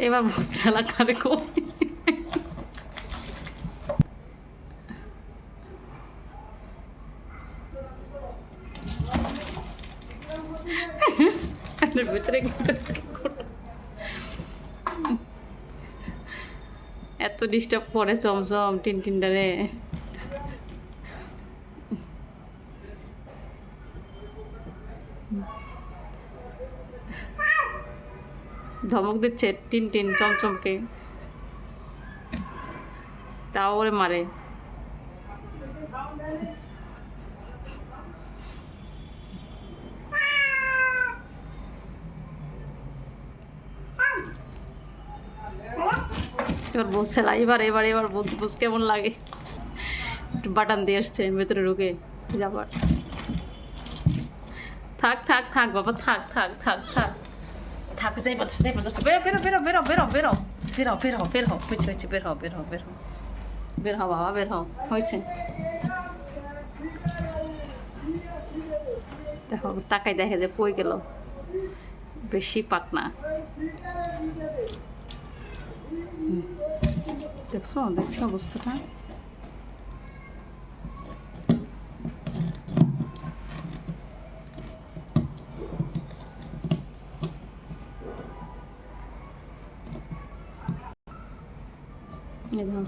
এবার ঠেলা খাবে কই? ভিতরে এত ডিস্টার্ব করে চমচম টিনটিনটারে। ধমক দিচ্ছে টিনটিন চমচমকে, তাও ওরে মারে। এবার বসছে না, এবার এবার এবার বুঝ কেমন লাগে। একটু বাটন দিয়ে এসছে ভেতরে ঢুকে যাবার। থাক থাক থাক বাবা, থাক থাক থাক থাক থাক, যাই পারছিস যাই পারছিস, বেরো বেরো বেরো বেরো বেরো বেরো বেরো বেরো বের হও, হয়েছে হয়েছে, বের হও বের হও বের হও বের হও বাবা, বের হও, হয়েছে। দেখো তাকাই দেখে যে কই গেল, বেশি পাকনা। দেখছো দেখছো অবস্থাটা। এই দেখো